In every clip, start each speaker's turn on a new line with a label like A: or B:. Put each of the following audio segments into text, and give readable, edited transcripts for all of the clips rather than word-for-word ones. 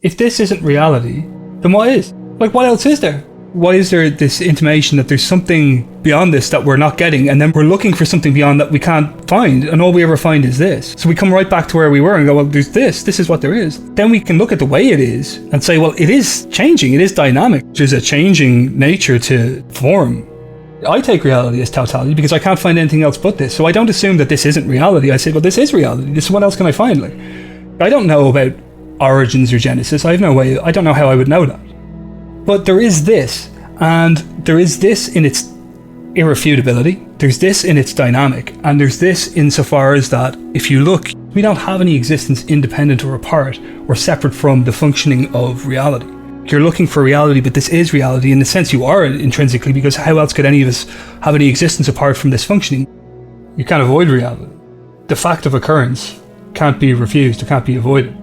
A: if this isn't reality, then what is? Like, what else is there? Why is there this intimation that there's something beyond this that we're not getting, and then we're looking for something beyond that we can't find, and all we ever find is this? So we come right back to where we were and go, well, there's this is what there is. Then we can look at the way it is and say, well, it is changing, it is dynamic. There's a changing nature to form. I take reality as totality because I can't find anything else but this. So I don't assume that this isn't reality. I say, well, this is reality. This is what else can I find? Like, I don't know about origins or genesis. I have no way. I don't know how I would know that. But there is this, and there is this in its irrefutability. There's this in its dynamic, and there's this insofar as that if you look, we don't have any existence independent or apart or separate from the functioning of reality. You're looking for reality, but this is reality. In the sense you are intrinsically, because how else could any of us have any existence apart from this functioning? You can't avoid reality. The fact of occurrence can't be refused, it can't be avoided.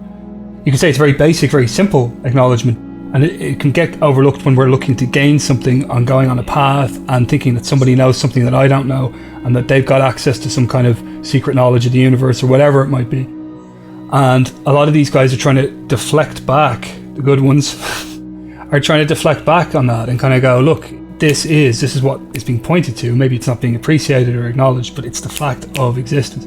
A: You can say it's very basic, very simple acknowledgement, and it can get overlooked when we're looking to gain something on going on a path and thinking that somebody knows something that I don't know and that they've got access to some kind of secret knowledge of the universe or whatever it might be. And a lot of these guys are trying to deflect back, the good ones are trying to deflect back on that and kind of go, look, this is what is being pointed to. Maybe it's not being appreciated or acknowledged, but it's the fact of existence.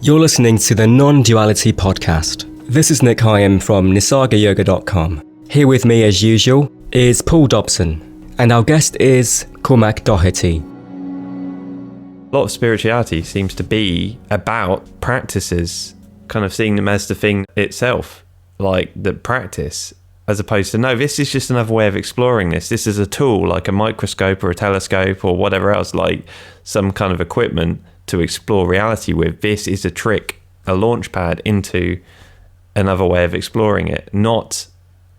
B: You're listening to the Nonduality Podcast. This is Nick Higham from nisargayoga.com. Here with me as usual is Paul Dobson, and our guest is Cormac Doherty.
C: A lot of spirituality seems to be about practices, kind of seeing them as the thing itself, like the practice, as opposed to, no, this is just another way of exploring this. This is a tool, like a microscope or a telescope or whatever else, like some kind of equipment to explore reality with. This is a trick, a launch pad into another way of exploring it, not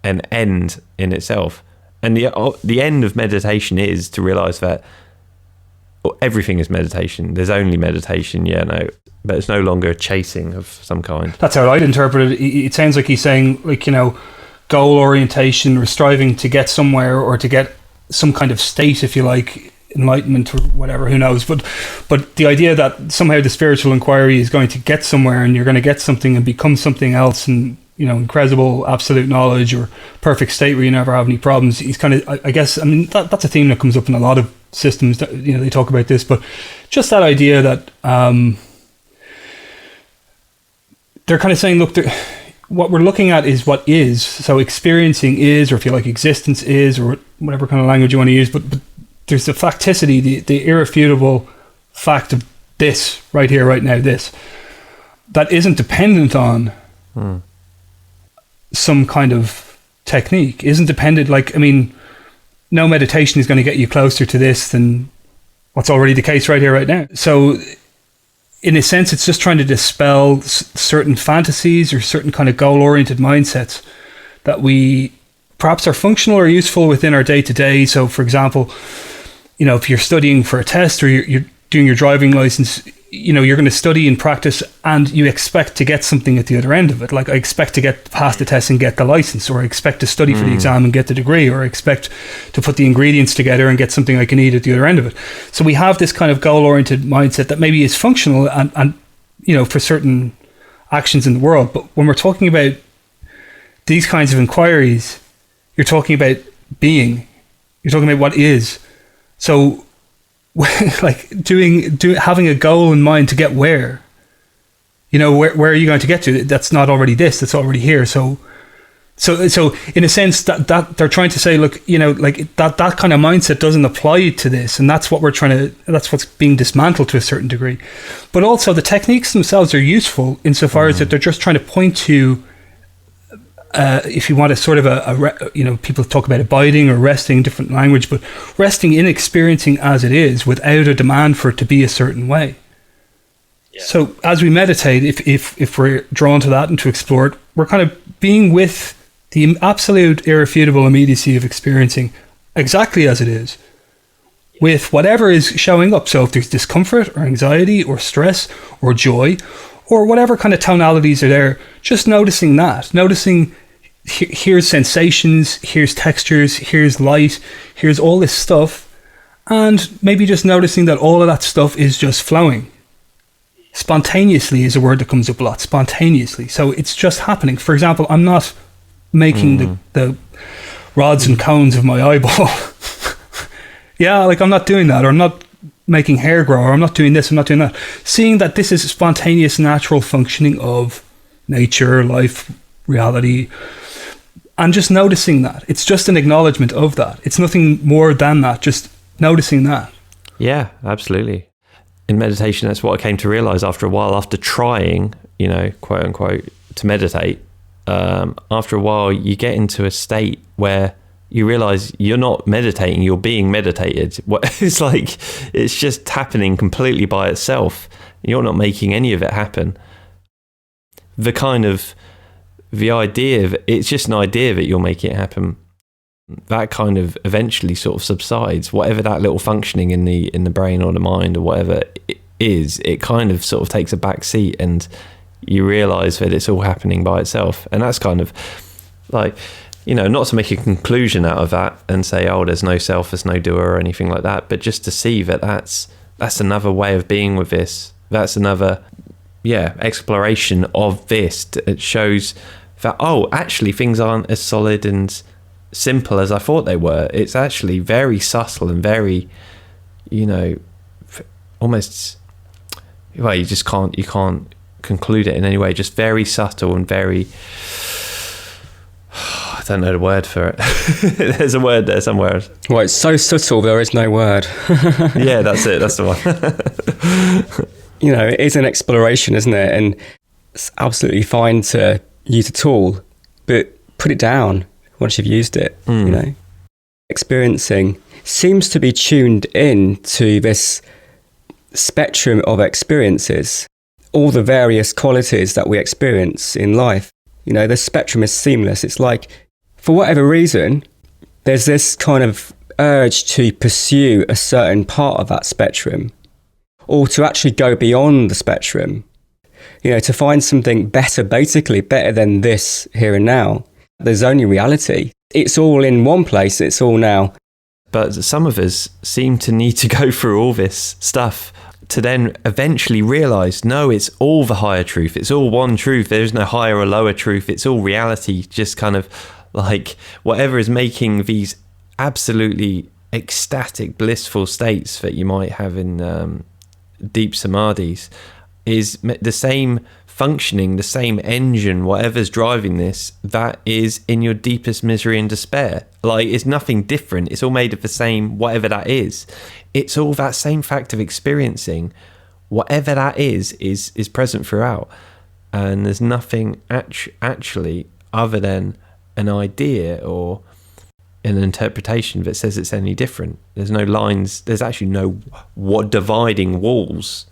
C: an end in itself. And the end of meditation is to realize that everything is meditation. There's only meditation, but it's no longer a chasing of some kind.
A: That's how I'd interpret it. It sounds like he's saying, like, goal orientation or striving to get somewhere or to get some kind of state, if you like, enlightenment or whatever, who knows, but the idea that somehow the spiritual inquiry is going to get somewhere and you're going to get something and become something else, and incredible absolute knowledge or perfect state where you never have any problems. He's kind of, I guess, that's a theme that comes up in a lot of systems that, they talk about this, but just that idea that they're kind of saying, look, what we're looking at is what is. So experiencing is, or if you like, existence is, or whatever kind of language you want to use, but there's the facticity, the irrefutable fact of this right here, right now, this that isn't dependent on some kind of technique, isn't dependent, no meditation is going to get you closer to this than what's already the case right here, right now. So in a sense, it's just trying to dispel certain fantasies or certain kind of goal-oriented mindsets that we perhaps are functional or useful within our day-to-day. So for example, if you're studying for a test or you're doing your driving license, you're going to study and practice and you expect to get something at the other end of it. Like, I expect to get past the test and get the license, or I expect to study for the exam and get the degree, or I expect to put the ingredients together and get something I can eat at the other end of it. So we have this kind of goal-oriented mindset that maybe is functional and for certain actions in the world. But when we're talking about these kinds of inquiries, you're talking about being. You're talking about what is. So like having a goal in mind to get where are you going to get to? That's not already this, that's already here. So in a sense that they're trying to say, look, that kind of mindset doesn't apply to this, and that's what's being dismantled to a certain degree. But also the techniques themselves are useful insofar as that they're just trying to point to, if you want a sort of people talk about abiding or resting, different language, but resting in experiencing as it is without a demand for it to be a certain way. Yeah. So as we meditate, if we're drawn to that and to explore it, we're kind of being with the absolute irrefutable immediacy of experiencing exactly as it is, with whatever is showing up. So if there's discomfort or anxiety or stress or joy or whatever kind of tonalities are there, just noticing that, here's sensations, here's textures, here's light, here's all this stuff, and maybe just noticing that all of that stuff is just flowing. Spontaneously is a word that comes up a lot. Spontaneously. So it's just happening. For example, I'm not making the rods and cones of my eyeball. Yeah, like I'm not doing that, or I'm not making hair grow, or I'm not doing this, I'm not doing that. Seeing that this is a spontaneous, natural functioning of nature, life, reality, and just noticing that. It's just an acknowledgement of that. It's nothing more than that, just noticing that.
C: Yeah, absolutely. In meditation, that's what I came to realize after a while, after trying, quote unquote, to meditate. After a while, you get into a state where you realize you're not meditating, you're being meditated. It's like, it's just happening completely by itself. You're not making any of it happen. The idea of it's just an idea that you're making it happen. That kind of eventually sort of subsides. Whatever that little functioning in the brain or the mind or whatever it is, it kind of sort of takes a back seat, and you realize that it's all happening by itself. And that's kind of like, not to make a conclusion out of that and say, oh, there's no self, there's no doer or anything like that, but just to see that that's another way of being with this. That's another, exploration of this. It shows that, oh, actually things aren't as solid and simple as I thought they were. It's actually very subtle and very, almost, well, you can't conclude it in any way. Just very subtle and very, I don't know the word for it. There's a word there somewhere.
B: Well, it's so subtle, there is no word.
C: Yeah, that's it. That's the one.
B: It is an exploration, isn't it? And it's absolutely fine to use a tool, but put it down once you've used it, Experiencing seems to be tuned in to this spectrum of experiences, all the various qualities that we experience in life. The spectrum is seamless. It's like, for whatever reason, there's this kind of urge to pursue a certain part of that spectrum, or to actually go beyond the spectrum, to find something better, basically better than this here and now. There's only reality. It's all in one place. It's all now.
C: But some of us seem to need to go through all this stuff to then eventually realize, no, it's all the higher truth. It's all one truth. There's no higher or lower truth. It's all reality. Just kind of like whatever is making these absolutely ecstatic, blissful states that you might have in deep samadhis is the same functioning, the same engine, whatever's driving this, that is in your deepest misery and despair. Like, it's nothing different. It's all made of the same, whatever that is. It's all that same fact of experiencing. Whatever that is present throughout. And there's nothing actually other than an idea or an interpretation that says it's any different. There's no lines. There's actually no dividing walls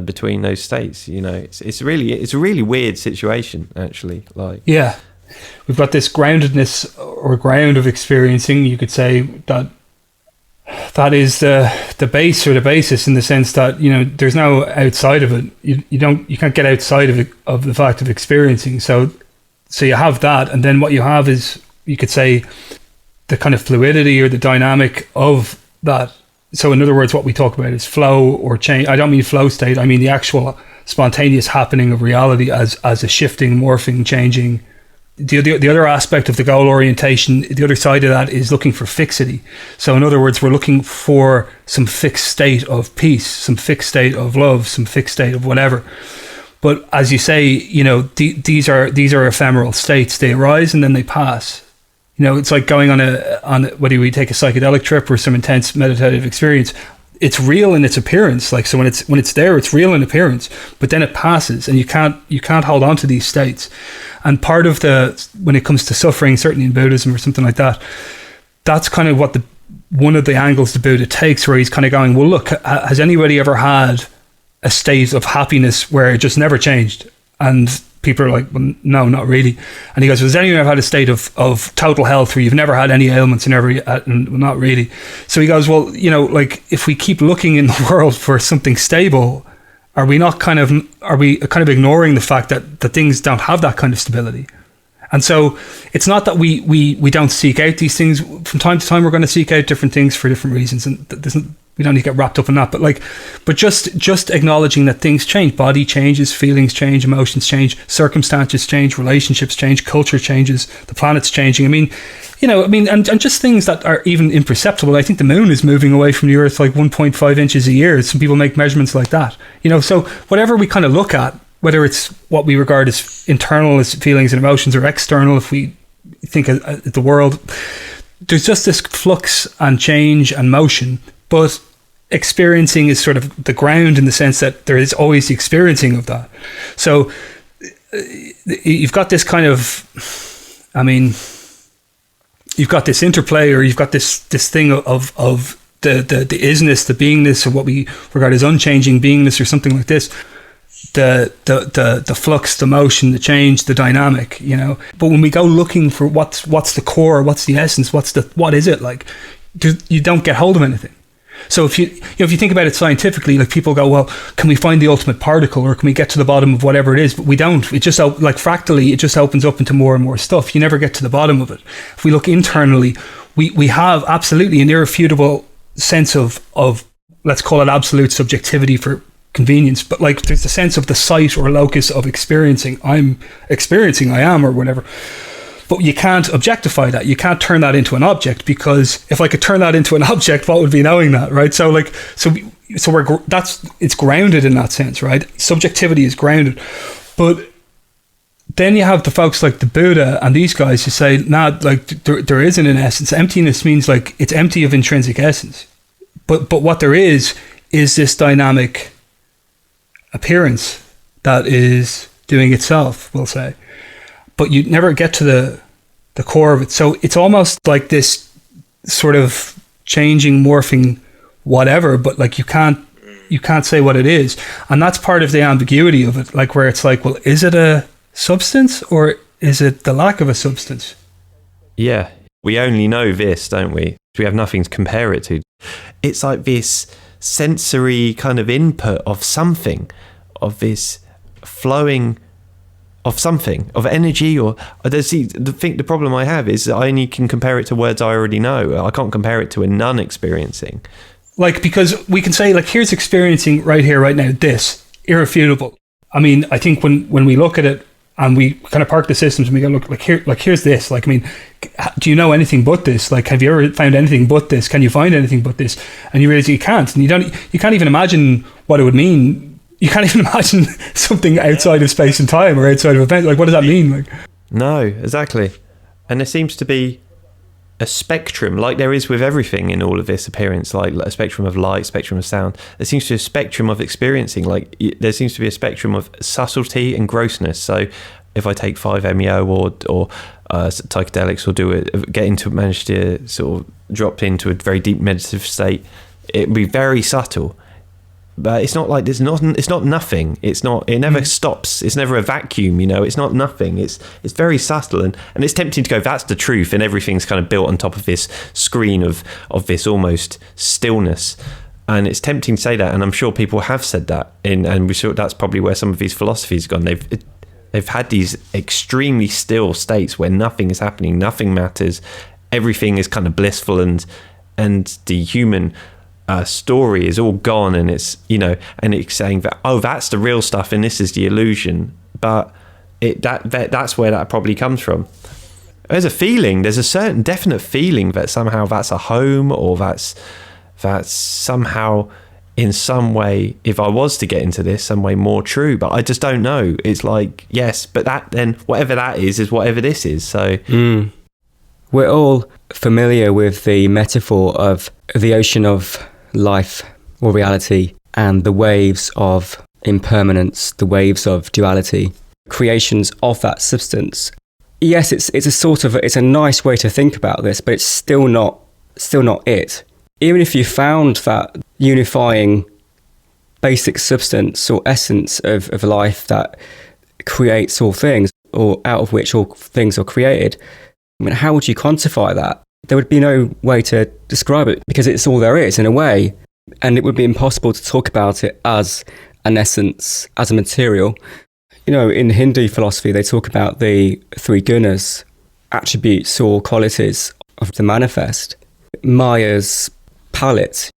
C: between those states. It's a really weird situation, actually. Like,
A: yeah, we've got this groundedness or ground of experiencing. You could say that is the base or the basis, in the sense that there's no outside of it. You can't get outside of it, of the fact of experiencing. So you have that, and then what you have is, you could say, the kind of fluidity or the dynamic of that. So in other words, what we talk about is flow or change. I don't mean flow state. I mean the actual spontaneous happening of reality as a shifting, morphing, changing. The other aspect of the goal orientation, the other side of that, is looking for fixity. So in other words, we're looking for some fixed state of peace, some fixed state of love, some fixed state of whatever. But as you say, these are ephemeral states. They arise and then they pass. It's like going on whether we take a psychedelic trip or some intense meditative experience. It's real in its appearance. Like, so when it's there, it's real in appearance, but then it passes, and you can't hold on to these states. And part of when it comes to suffering, certainly in Buddhism or something like that, that's kind of what one of the angles the Buddha takes, where he's kind of going, well, look, has anybody ever had a state of happiness where it just never changed? And people are like, well, no, not really. And he goes, has anyone ever had a state of total health where you've never had any ailments, and not really? So he goes, well, like, if we keep looking in the world for something stable, are we kind of ignoring the fact that things don't have that kind of stability? And so it's not that we don't seek out these things. From time to time, we're going to seek out different things for different reasons, and we don't need to get wrapped up in that, but just acknowledging that things change. Body changes, feelings change, emotions change, circumstances change, relationships change, culture changes, the planet's changing. And just things that are even imperceptible. I think the moon is moving away from the Earth like 1.5 inches a year. Some people make measurements like that. So whatever we kind of look at, whether it's what we regard as internal as feelings and emotions, or external if we think of the world, there's just this flux and change and motion. But experiencing is sort of the ground, in the sense that there is always the experiencing of that. So you've got this kind of, you've got this interplay, or you've got this thing of the isness, the beingness, or what we regard as unchanging beingness, or something like this. The flux, the motion, the change, the dynamic, But when we go looking for what's the core, what's the essence, what is it like, you don't get hold of anything. So if you think about it scientifically, like, people go, well, can we find the ultimate particle, or can we get to the bottom of whatever it is? But we don't. It just, like fractally, it just opens up into more and more stuff. You never get to the bottom of it. If we look internally, we have absolutely an irrefutable sense of let's call it absolute subjectivity for convenience, but like, there's a sense of the site or locus of experiencing. I am, or whatever. But you can't objectify that. You can't turn that into an object, because if I could turn that into an object, what would be knowing that, right? So it's grounded in that sense, right? Subjectivity is grounded. But then you have the folks like the Buddha and these guys who say, there isn't an essence. Emptiness means like it's empty of intrinsic essence. But what there is this dynamic appearance that is doing itself, we'll say. But you never get to the core of it. So it's almost like this sort of changing, morphing, whatever, but like you can't say what it is. And that's part of the ambiguity of it, like, where it's like, well, is it a substance, or is it the lack of a substance?
C: Yeah, we only know this, don't we? We have nothing to compare it to. It's like this sensory kind of input of something, of this flowing of something, of energy, or the problem I have is that I only can compare it to words I already know. I can't compare it to a non-experiencing.
A: Like, because we can say, like, here's experiencing right here, right now, this, irrefutable. I think when we look at it and we kind of park the systems and we go, look, here's this. Like, do you know anything but this? Like, have you ever found anything but this? Can you find anything but this? And you realize you can't, and you can't even imagine what it would mean. You can't even imagine something outside of space and time, or outside of event. Like, what does that mean? Like,
C: no, exactly. And there seems to be a spectrum, like there is with everything in all of this appearance, like a spectrum of light, spectrum of sound. There seems to be a spectrum of experiencing. Like, there seems to be a spectrum of subtlety and grossness. So if I take 5-MeO or psychedelics, or manage to sort of drop into a very deep meditative state, it'd be very subtle. But it's not like it's not nothing. It never stops. It's never a vacuum, it's not nothing. It's very subtle, and it's tempting to go, that's the truth, and everything's kind of built on top of this screen of this almost stillness. And it's tempting to say that, and I'm sure people have said that, and we're sure that's probably where some of these philosophies have gone. They've had these extremely still states where nothing is happening, nothing matters, everything is kind of blissful, and the human story is all gone, and it's and it's saying that, oh, that's the real stuff and this is the illusion. But that's where that probably comes from. There's a certain definite feeling that somehow that's a home, or that's somehow in some way, if I was to get into this, some way more true, but I just don't know. It's like, yes, but that, then whatever that is whatever this is. So
B: we're all familiar with the metaphor of the ocean of life or reality and the waves of impermanence, the waves of duality, creations of that substance. Yes, it's a nice way to think about this, but it's still not it. Even if you found that unifying basic substance or essence of life that creates all things, or out of which all things are created, how would you quantify that? There would be no way to describe it, because it's all there is in a way, and it would be impossible to talk about it as an essence, as a material. In Hindu philosophy, they talk about the three gunas, attributes or qualities of the manifest. Maya's palette,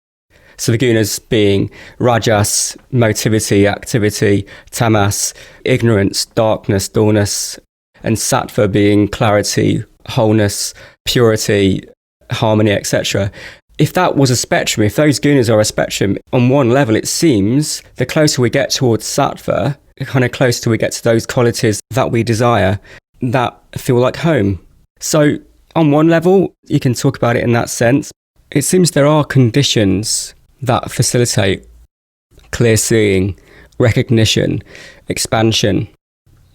B: So the gunas being rajas, motivity, activity, tamas, ignorance, darkness, dullness, and sattva being clarity, wholeness, purity, harmony, etc. If that was a spectrum, if those gunas are a spectrum, on one level it seems the closer we get towards sattva, the kind of closer we get to those qualities that we desire, that feel like home. So on one level, you can talk about it in that sense. It seems there are conditions that facilitate clear seeing, recognition, expansion,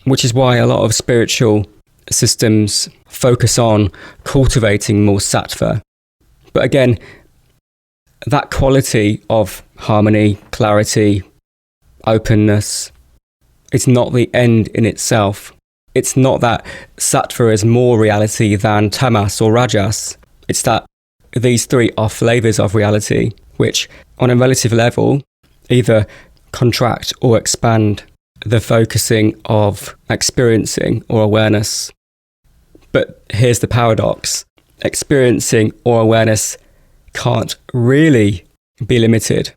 B: which is why a lot of spiritual systems focus on cultivating more sattva. But again, that quality of harmony, clarity, openness, it's not the end in itself. It's not that sattva is more reality than tamas or rajas. It's that these three are flavors of reality, which on a relative level either contract or expand the focusing of experiencing or awareness. But here's the paradox. Experiencing or awareness can't really be limited.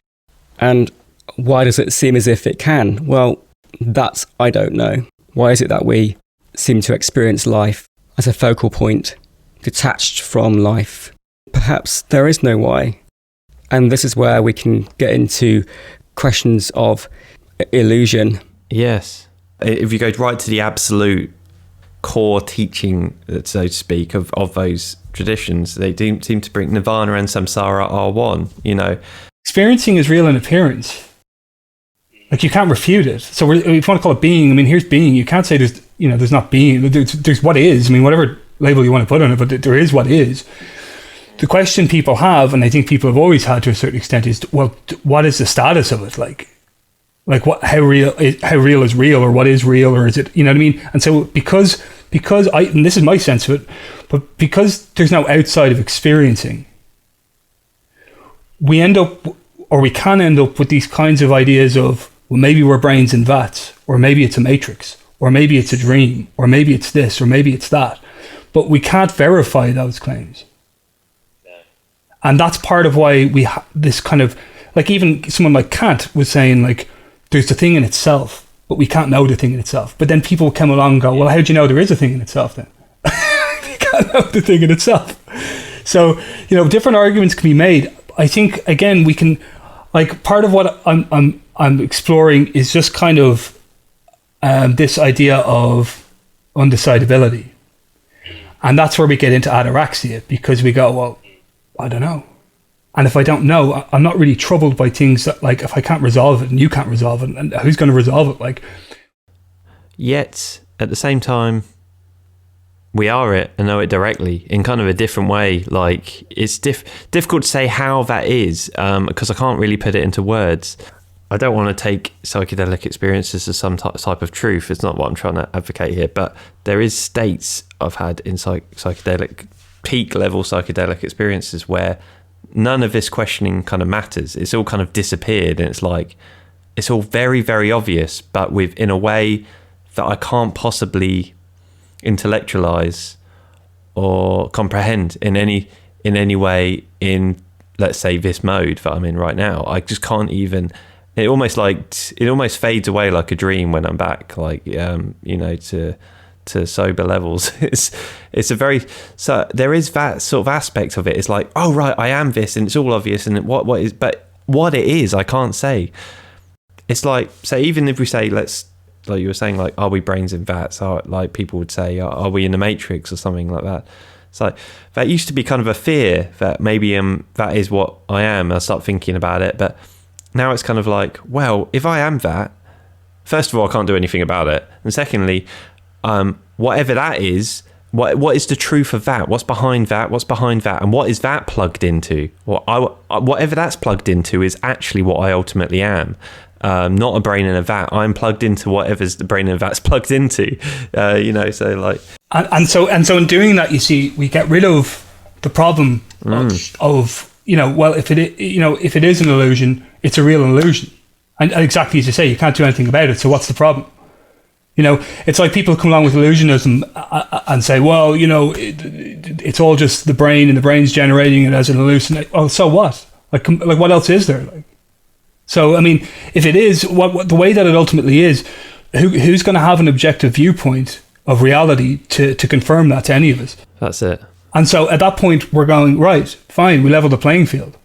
B: And why does it seem as if it can? Well, that's I don't know. Why is it that we seem to experience life as a focal point, detached from life? Perhaps there is no why. And this is where we can get into questions of illusion.
C: Yes. If you go right to the absolute core teaching, so to speak, of those traditions, they do seem to bring nirvana and samsara are one, you know.
A: Experiencing is real in appearance. Like, you can't refute it. So if you want to call it being, I mean, here's being. You can't say there's not being. There's what is. I mean, whatever label you want to put on it, but there is what is. The question people have, and I think people have always had to a certain extent, is, well, what is the status of it? Like what? How real is real, or what is real, or is it? You know what I mean? And so because and this is my sense of it, but because there's no outside of experiencing, we end up, or we can end up with these kinds of ideas of, well, maybe we're brains in vats, or maybe it's a matrix, or maybe it's a dream, or maybe it's this, or maybe it's that, but we can't verify those claims. And that's part of why we have this kind of, like, even someone like Kant was saying, like, there's the thing in itself, but we can't know the thing in itself. But then people come along and go, well, how do you know there is a thing in itself then? You can't know the thing in itself. So, different arguments can be made. I think, again, we can, like, part of what I'm exploring is just kind of this idea of undecidability. And that's where we get into ataraxia, because we go, well, I don't know. And if I don't know, I'm not really troubled by things that, like, if I can't resolve it and you can't resolve it, and who's going to resolve it? Like,
C: yet at the same time, we are it and know it directly in kind of a different way. Like, it's difficult to say how that is, because I can't really put it into words. I don't want to take psychedelic experiences as some type of truth. It's not what I'm trying to advocate here, but there is states I've had in psychedelic, peak level psychedelic experiences where none of this questioning kind of matters. It's all kind of disappeared, and it's like, it's all very, very obvious, but in a way that I can't possibly intellectualize or comprehend in any way in, let's say, this mode that I'm in right now. I just can't even. It almost fades away like a dream when I'm back, like to sober levels. It's a very, so there is that sort of aspect of it. It's like, oh right, I am this, and it's all obvious, and what is, but what it is, I can't say. It's like, so even if we say, let's, like you were saying, like, are we brains in vats? Or, like, people would say, are we in the matrix or something like that? It's like, that used to be kind of a fear that maybe that is what I am. I start thinking about it, but now it's kind of like, well, if I am that, first of all, I can't do anything about it, and secondly, whatever that is, what is the truth of that? What's behind that? What's behind that? And what is that plugged into? Whatever that's plugged into is actually what I ultimately am. Not a brain in a vat. I'm plugged into whatever's the brain in a vat's plugged into. So like,
A: and so in doing that, you see, we get rid of the problem of well, if it is an illusion, it's a real illusion, and exactly as you say, you can't do anything about it. So what's the problem? It's like people come along with illusionism and say, well, it's all just the brain, and the brain's generating it as an hallucination. Oh, so what? Like what else is there? Like, so I mean, if it is what the way that it ultimately is, who's going to have an objective viewpoint of reality to confirm that to any of us?
C: That's it.
A: And so at that point, we're going, right, fine, we level the playing field.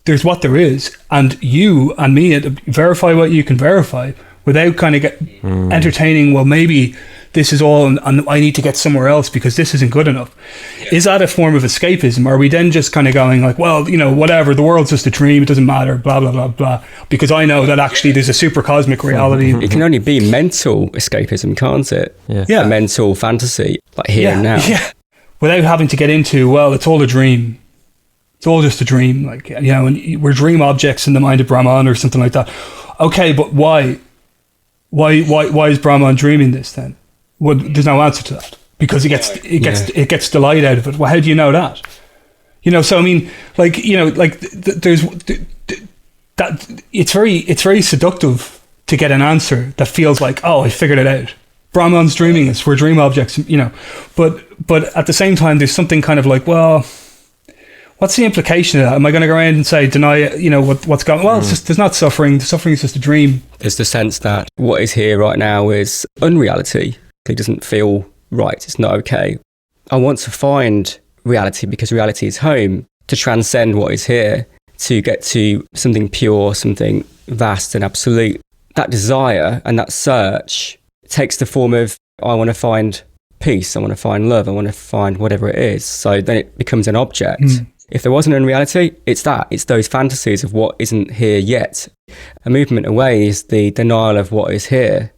A: There's what there is, and you and me verify what you can verify without kind of entertaining, well, maybe this is all and I need to get somewhere else because this isn't good enough. Is that a form of escapism? Are we then just kind of going like, well, you know, whatever, the world's just a dream, it doesn't matter, blah, blah, blah, blah, because I know that actually there's a super cosmic reality.
B: It can only be mental escapism, can't it?
A: Yeah.
B: A mental fantasy, like here and now.
A: Yeah. Without having to get into, well, it's all a dream. It's all just a dream. Like, you know, and we're dream objects in the mind of Brahman or something like that. Okay, but why? Why is Brahman dreaming this then? Well, there's no answer to that because it gets delight out of it. Well, how do you know that? You know, so I mean, like, you know, like there's that. It's very seductive to get an answer that feels like, oh, I figured it out. Brahman's dreaming us. We're dream objects, you know. But at the same time, there's something kind of like, well, what's the implication of that? Am I going to go around and say, deny, you know, what's going on? Well, it's just, there's not suffering. The suffering is just a dream.
B: There's the sense that what is here right now is unreality. It doesn't feel right. It's not okay. I want to find reality because reality is home, to transcend what is here, to get to something pure, something vast and absolute. That desire and that search takes the form of, I want to find peace, I want to find love, I want to find whatever it is. So then it becomes an object. If there wasn't unreality, it's that. It's those fantasies of what isn't here yet. A movement away is the denial of what is here.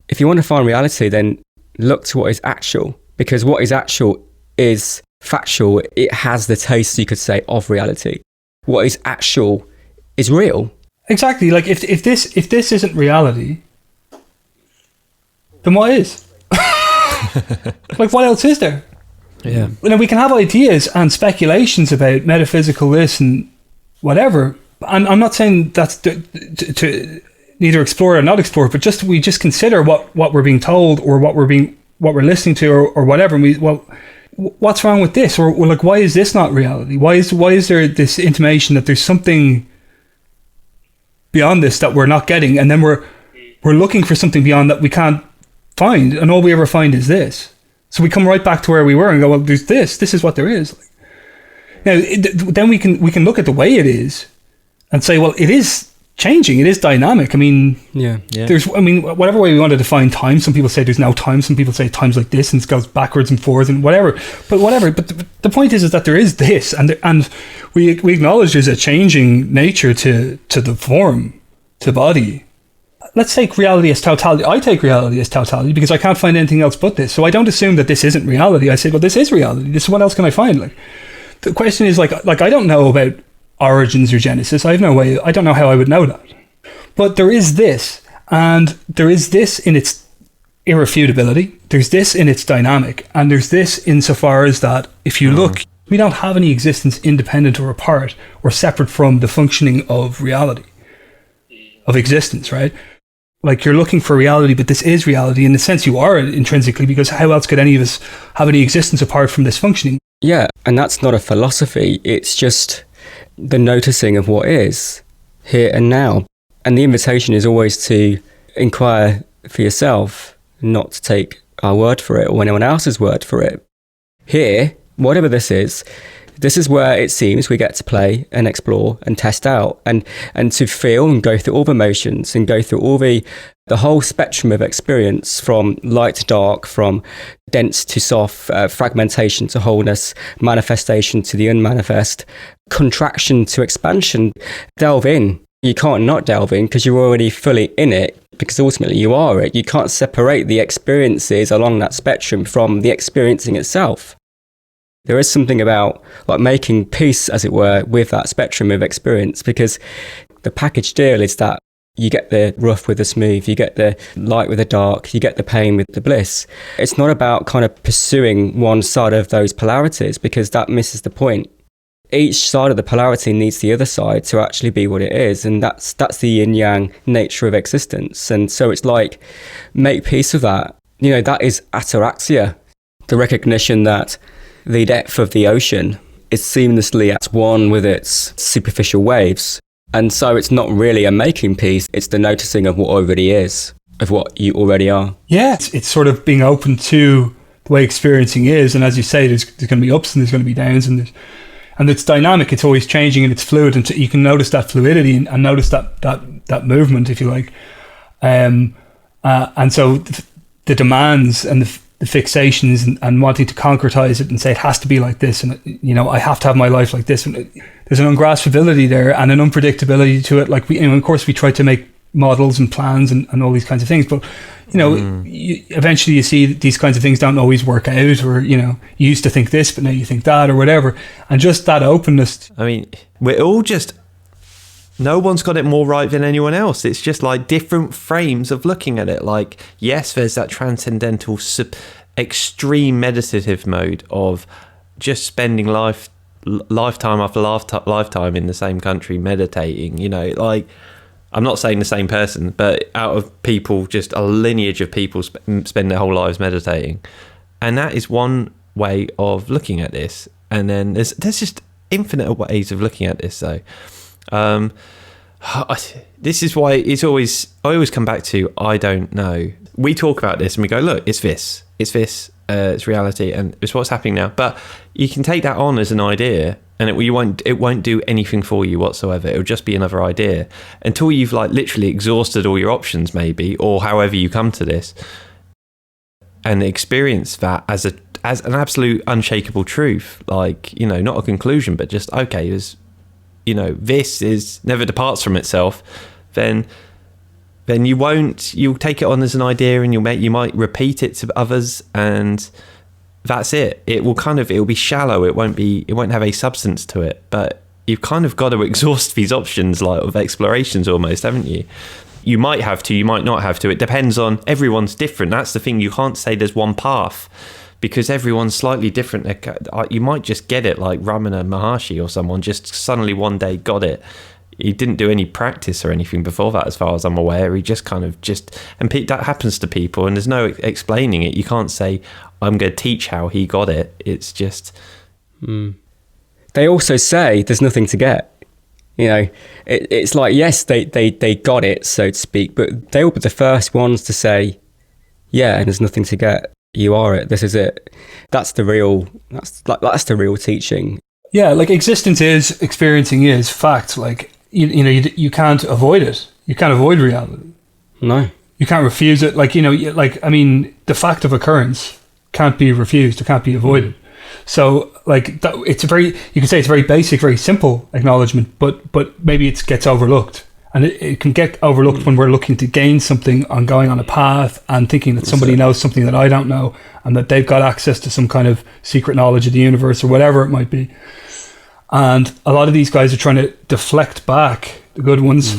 B: If you want to find reality, then look to what is actual, because what is actual is factual. It has the taste, you could say, of reality. What is actual is real.
A: Exactly. Like if this isn't reality, then what is? Like, what else is there?
C: Yeah.
A: You know, we can have ideas and speculations about metaphysical this and whatever. And I'm not saying that's to neither explore or not explore, but we just consider what we're being told or what we're listening to or whatever. And what's wrong with this? Or like, why is this not reality? Why is there this intimation that there's something beyond this that we're not getting, and then we're looking for something beyond that we can't find, and all we ever find is this. So we come right back to where we were and go, well, there's this is what there is. Now then we can look at the way it is and say, well, it is changing, it is dynamic. I mean, there's, I mean, whatever way we want to define time, some people say there's no time, some people say time's like this and it goes backwards and forwards and whatever, but the point is that there is this, and we acknowledge there's a changing nature to the form, to the body. Let's take reality as totality. I take reality as totality because I can't find anything else but this. So I don't assume that this isn't reality. I say, well, this is reality. This is, what else can I find? Like, the question is like I don't know about origins or genesis. I have no way. I don't know how I would know that. But there is this, and there is this in its irrefutability. There's this in its dynamic, and there's this insofar as that if you look, we don't have any existence independent or apart or separate from the functioning of reality, of existence, right? Like, you're looking for reality, but this is reality. In the sense, you are intrinsically, because how else could any of us have any existence apart from this functioning?
B: Yeah, and that's not a philosophy. It's just the noticing of what is here and now. And the invitation is always to inquire for yourself, not to take our word for it or anyone else's word for it. Here, whatever this is where it seems we get to play and explore and test out and to feel and go through all the emotions and go through all the whole spectrum of experience, from light to dark, from dense to soft, fragmentation to wholeness, manifestation to the unmanifest, contraction to expansion. Delve in. You can't not delve in because you're already fully in it, because ultimately you are it. You can't separate the experiences along that spectrum from the experiencing itself. There is something about like making peace, as it were, with that spectrum of experience, because the package deal is that you get the rough with the smooth, you get the light with the dark, you get the pain with the bliss. It's not about kind of pursuing one side of those polarities, because that misses the point. Each side of the polarity needs the other side to actually be what it is, and that's the yin-yang nature of existence. And so it's like, make peace with that. You know, that is ataraxia, the recognition that the depth of the ocean is seamlessly at one with its superficial waves. And so it's not really a making piece, it's the noticing of what already is, of what you already are.
A: Yeah, it's sort of being open to the way experiencing is. And as you say, there's going to be ups and there's going to be downs, and it's dynamic, it's always changing and it's fluid. And you can notice that fluidity and notice that movement, if you like. And so the demands and the fixations and wanting to concretize it and say it has to be like this, and I have to have my life like this, and there's an ungraspability there and an unpredictability to it. Like of course we try to make models and plans and all these kinds of things, but eventually you see that these kinds of things don't always work out, or you used to think this but now you think that, or whatever. And just that openness,
C: I mean, we're all just, no one's got it more right than anyone else. It's just like different frames of looking at it. Like, yes, there's that transcendental, extreme meditative mode of just spending lifetime after lifetime in the same country meditating. Like, I'm not saying the same person, but out of people, just a lineage of people spend their whole lives meditating, and that is one way of looking at this. And then there's just infinite ways of looking at this, though. This is why I always come back to, I don't know. We talk about this and we go, look, it's this, it's reality, and it's what's happening now. But you can take that on as an idea, and it won't do anything for you whatsoever. It'll just be another idea until you've like literally exhausted all your options, maybe, or however you come to this, and experience that as an absolute unshakable truth. Like, not a conclusion, but just, okay, there's, this is never departs from itself, then you'll take it on as an idea, and you might repeat it to others, and that's it. It'll be shallow. It won't have a substance to it. But you've kind of got to exhaust these options, like, of explorations almost, haven't you? You might have to, you might not have to. It depends on, everyone's different. That's the thing. You can't say there's one path, because everyone's slightly different. You might just get it, like Ramana Maharshi or someone just suddenly one day got it. He didn't do any practice or anything before that, as far as I'm aware. He just and that happens to people, and there's no explaining it. You can't say, I'm going to teach how he got it. It's just...
B: They also say there's nothing to get. It's like, yes, they got it, so to speak, but they will be the first ones to say, yeah, and there's nothing to get. You are it. This is it. That's the real teaching.
A: Yeah, like existence is, experiencing is, fact. Like, you can't avoid it. You can't avoid reality.
B: No.
A: You can't refuse it. Like, the fact of occurrence can't be refused. It can't be avoided. So, like, you can say it's a very basic, very simple acknowledgement, but maybe it gets overlooked. And it can get overlooked when we're looking to gain something on going on a path and thinking that somebody knows something that I don't know, and that they've got access to some kind of secret knowledge of the universe or whatever it might be. And a lot of these guys are trying to deflect back, the good ones,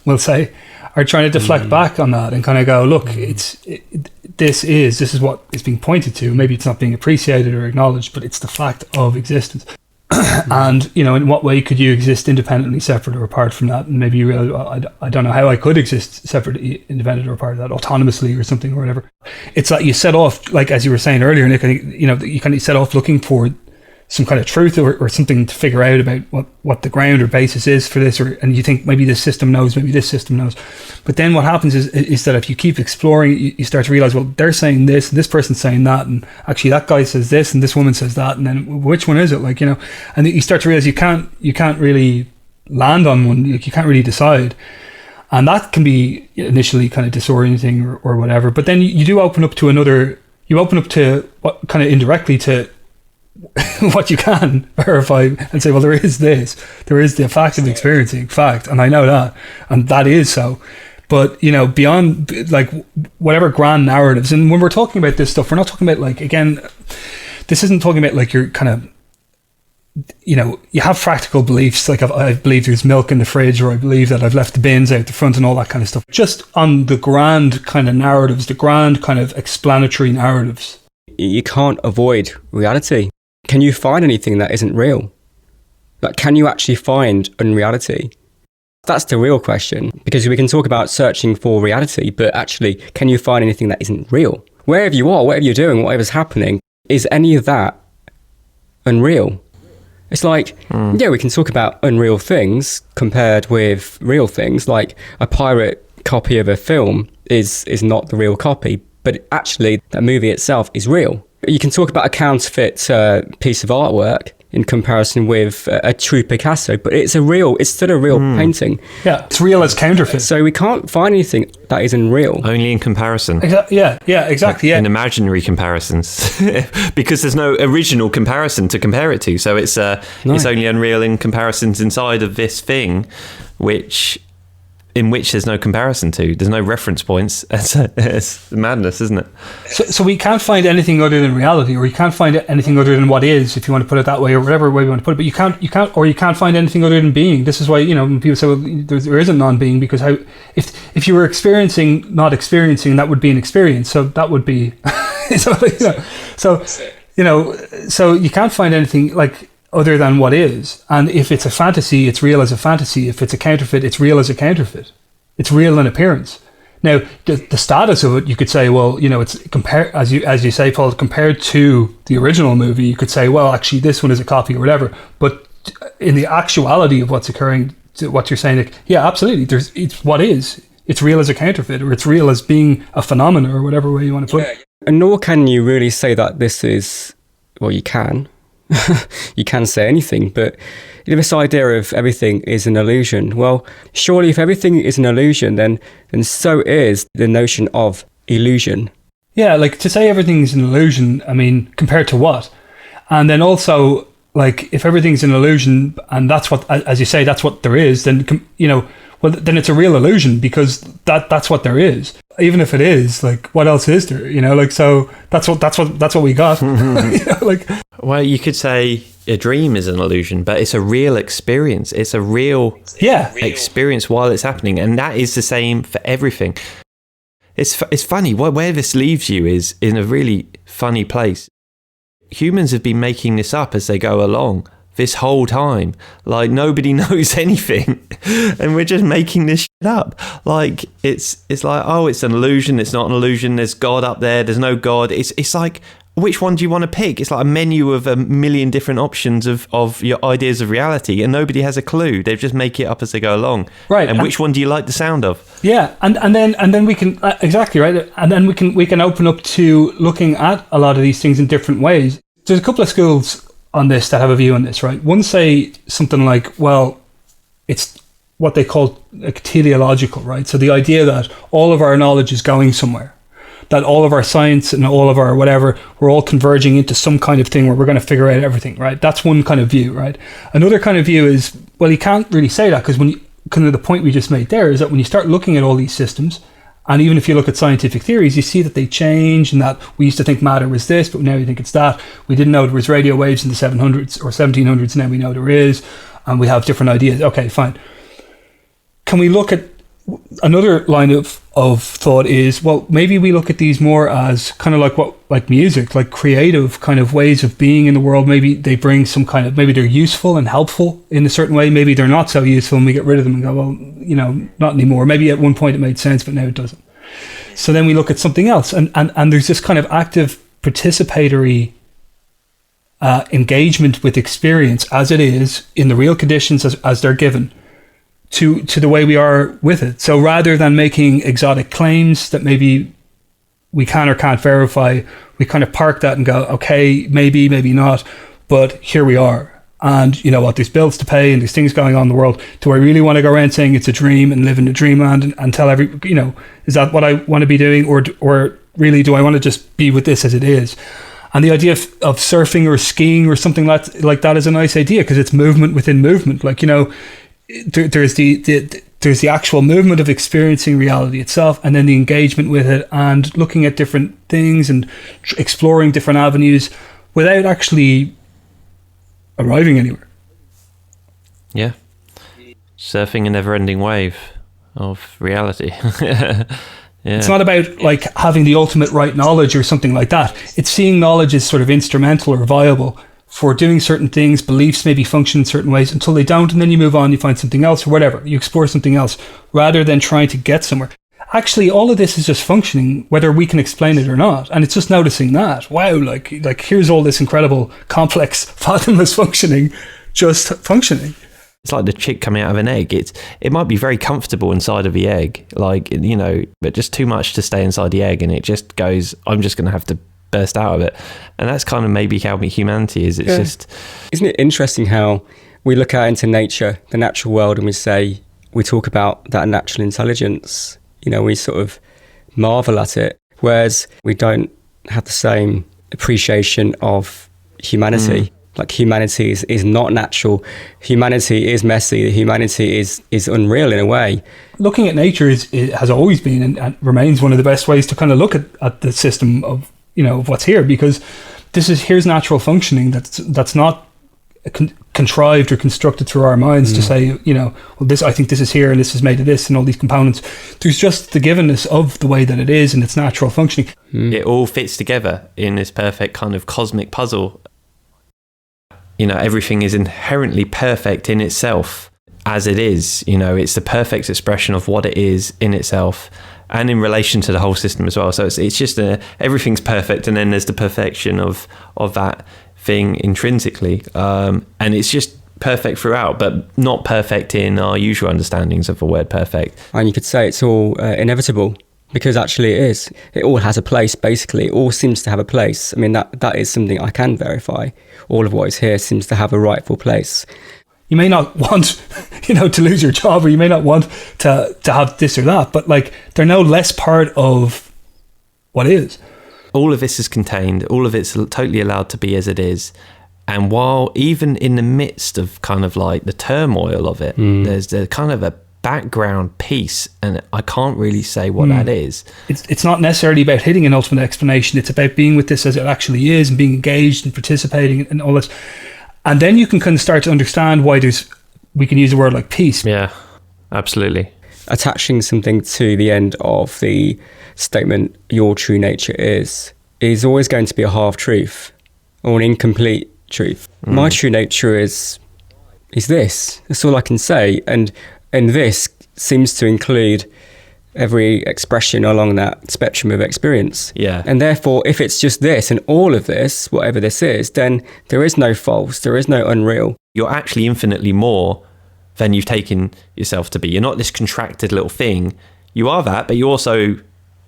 A: we'll say, are trying to deflect back on that and kind of go, look, this is what is being pointed to. Maybe it's not being appreciated or acknowledged, but it's the fact of existence. And in what way could you exist independently, separate or apart from that? And maybe you realize, I don't know how I could exist separate, independent or apart of that, autonomously or something or whatever. It's like you set off, like as you were saying earlier, Nick, you kind of set off looking for some kind of truth or something to figure out about what the ground or basis is for this, and you think maybe this system knows, maybe this system knows. But then what happens is that if you keep exploring, you start to realize, well, they're saying this and this person's saying that, and actually that guy says this and this woman says that, and then which one is it? Like, and you start to realize you can't really land on one. Like, you can't really decide. And that can be initially kind of disorienting or whatever. But then you do open up to what kind of indirectly to what you can verify and say, well, there is the fact of experiencing fact, and I know that, and that is so. But beyond like whatever grand narratives, and when we're talking about this stuff, we're not talking about, like, again, this isn't talking about like you're kind of, you have practical beliefs, like I believe there's milk in the fridge, or I believe that I've left the bins out the front and all that kind of stuff. Just on the grand kind of narratives, the grand kind of explanatory narratives.
B: You can't avoid reality. Can you find anything that isn't real? Like, can you actually find unreality? That's the real question, because we can talk about searching for reality, but actually, can you find anything that isn't real? Wherever you are, whatever you're doing, whatever's happening, is any of that unreal? It's like, yeah, we can talk about unreal things compared with real things. Like a pirate copy of a film is not the real copy, but actually that movie itself is real. You can talk about a counterfeit piece of artwork in comparison with a true Picasso, but it's still a real painting.
A: Yeah, it's real as counterfeit.
B: So we can't find anything that isn't real.
C: Only in comparison.
A: Yeah, exactly. Yeah.
C: In imaginary comparisons, because there's no original comparison to compare it to. So it's only unreal in comparisons inside of this thing, in which there's no comparison to. There's no reference points. It's madness, isn't it?
A: So we can't find anything other than reality, or you can't find anything other than what is, if you want to put it that way, or whatever way you want to put it. But you can't find anything other than being. This is why, when people say, well, there isn't non-being, because if you were experiencing not experiencing, that would be an experience. So that would be, so you can't find anything like other than what is. And if it's a fantasy, it's real as a fantasy. If it's a counterfeit, it's real as a counterfeit. It's real in appearance. Now, the status of it, you could say, well, it's compared, as you say, Paul, compared to the original movie, you could say, well, actually, this one is a copy or whatever. But in the actuality of what's occurring, to what you're saying, like, yeah, absolutely, it's what is. It's real as a counterfeit, or it's real as being a phenomenon, or whatever way you want to put it.
B: And nor can you really say that this is, well, you can. You can say anything, but this idea of everything is an illusion. Well, surely if everything is an illusion, then so is the notion of illusion.
A: Yeah, like to say everything's an illusion, I mean, compared to what? And then also, like, if everything's an illusion, and that's what, as you say, that's what there is, then, well, then it's a real illusion, because that's what there is. Even if it is, like, what else is there? So that's what we got.
C: Well, you could say a dream is an illusion, but it's a real experience. It's a real experience while it's happening, and that is the same for everything. It's funny where this leaves you is in a really funny place. Humans have been making this up as they go along this whole time. Like, nobody knows anything, and we're just making this shit up. Like, it's like, oh, it's an illusion, it's not an illusion, there's God up there, there's no God. It's like, which one do you want to pick? It's like a menu of a million different options of your ideas of reality, and nobody has a clue. They just make it up as they go along.
A: Right.
C: And which one do you like the sound of?
A: Yeah, and then we can exactly right, and then we can open up to looking at a lot of these things in different ways. There's a couple of schools on this that have a view on this, right? One say something like, well, it's what they call like teleological, right? So the idea that all of our knowledge is going somewhere, that all of our science and all of our whatever, we're all converging into some kind of thing where we're going to figure out everything, right? That's one kind of view, right? Another kind of view is, well, you can't really say that, because kind of the point we just made there is that when you start looking at all these systems, and even if you look at scientific theories, you see that they change, and that we used to think matter was this, but now we think it's that. We didn't know there was radio waves in the 700s or 1700s, now we know there is, and we have different ideas. Okay, fine. Can we look at another line of thought is, well, maybe we look at these more as kind of like music, like creative kind of ways of being in the world. Maybe they bring some kind of, maybe they're useful and helpful in a certain way. Maybe they're not so useful and we get rid of them and go, well, not anymore. Maybe at one point it made sense, but now it doesn't. So then we look at something else, and there's this kind of active participatory engagement with experience as it is in the real conditions as they're given, to the way we are with it. So rather than making exotic claims that maybe we can or can't verify, we kind of park that and go, okay, maybe not, but here we are. And you know what, there's bills to pay and there's things going on in the world. Do I really want to go around saying it's a dream and live in a dreamland and tell is that what I want to be doing? Or really, do I want to just be with this as it is? And the idea of surfing or skiing or something like that is a nice idea, because it's movement within movement. Like, there's the actual movement of experiencing reality itself, and then the engagement with it and looking at different things and exploring different avenues without actually arriving anywhere.
C: Yeah. Surfing a never-ending wave of reality. Yeah.
A: It's not about like having the ultimate right knowledge or something like that. It's seeing knowledge as sort of instrumental or viable for doing certain things. Beliefs maybe function in certain ways until they don't, and then you move on, you find something else or whatever. You explore something else rather than trying to get somewhere. Actually, all of this is just functioning, whether we can explain it or not. And it's just noticing that, wow, like here's all this incredible, complex, fathomless functioning just functioning.
C: It's like the chick coming out of an egg. It might be very comfortable inside of the egg, like, you know, but just too much to stay inside the egg, and it just goes, I'm just going to have to burst out of it. And that's kind of maybe how humanity is. It's just...
B: Isn't it interesting how we look out into nature, the natural world, and we talk about that natural intelligence, you know, we sort of marvel at it, whereas we don't have the same appreciation of humanity. Like, humanity is not natural. Humanity is messy. Humanity is unreal in a way. Looking
A: at nature has always been and remains one of the best ways to kind of look at the system of, you know, of what's here, because here's natural functioning that's not contrived or constructed through our minds to say, you know, well, I think this is here and this is made of this and all these components. There's just the givenness of the way that it is and its natural functioning.
C: It all fits together in this perfect kind of cosmic puzzle. You know, everything is inherently perfect in itself as it is. You know, it's the perfect expression of what it is in itself and in relation to the whole system as well. So it's just everything's perfect, and then there's the perfection of that thing intrinsically, and it's just perfect throughout, but not perfect in our usual understandings of the word perfect.
B: And you could say it's all inevitable, because actually it is. It all has a place, basically. It all seems to have a place. I mean, that is something I can verify. All of what is here seems to have a rightful place.
A: You may not want, you know, to lose your job, or you may not want to have this or that, but like, they're no less part of what is.
C: All of this is contained. All of it's totally allowed to be as it is. And while even in the midst of kind of like the turmoil of it, there's kind of a background piece, and I can't really say what that is.
A: It's not necessarily about hitting an ultimate explanation. It's about being with this as it actually is and being engaged and participating and all this. And then you can kind of start to understand why we can use a word like peace.
C: Yeah, absolutely.
B: Attaching something to the end of the statement, your true nature is always going to be a half truth or an incomplete truth. My true nature is this. That's all I can say. And this seems to include every expression along that spectrum of experience.
C: Yeah.
B: And therefore, if it's just this and all of this, whatever this is, then there is no false, there is no unreal.
C: You're actually infinitely more than you've taken yourself to be. You're not this contracted little thing. You are that, but you're also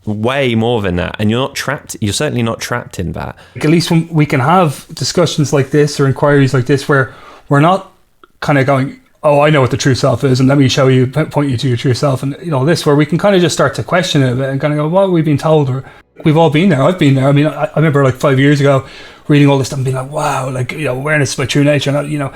C: way more than that. And you're not trapped. You're certainly not trapped in that.
A: At least when we can have discussions like this or inquiries like this, where we're not kind of going, oh, I know what the true self is, and let me show you, point you to your true self, and you know, this, where we can kind of just start to question it a bit and kind of go, what have we been told? Or we've all been there. I've been there. I mean, I remember like 5 years ago reading all this stuff and being like, wow, like, you know, awareness of my true nature. And, you know,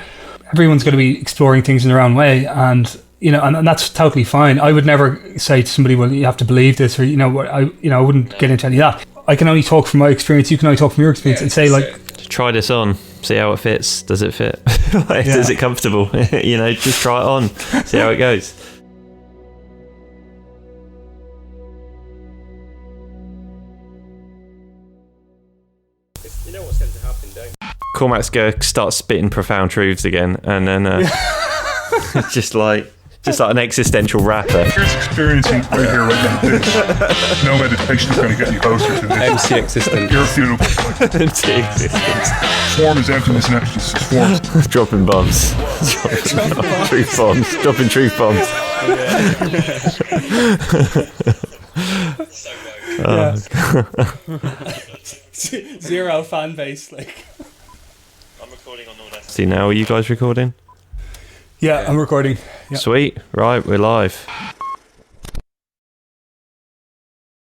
A: everyone's going to be exploring things in their own way, and you know, and that's totally fine. I would never say to somebody, well, you have to believe this, or I wouldn't get into any of that. I can only talk from my experience. You can only talk from your experience, and say like,
C: try this on, see how it fits. Does it fit? Is it comfortable? You know, just try it on, see how it goes.
B: You know what's going to happen, don't you?
C: Cormac's going to start spitting profound truths again, and then just like an existential rapper.
D: Here's experiencing right here, right now. This. No meditation is going to get you closer to this.
B: MC existence.
D: You're feeling
C: Empty existence.
D: Form is emptiness and emptiness is form.
C: Dropping bombs. Truth bombs. Dropping truth bombs.
A: Zero fan base, like.
C: I'm recording on Nonduality now. Are you guys recording?
A: Yeah, I'm recording. Yeah.
C: Sweet. Right, we're live.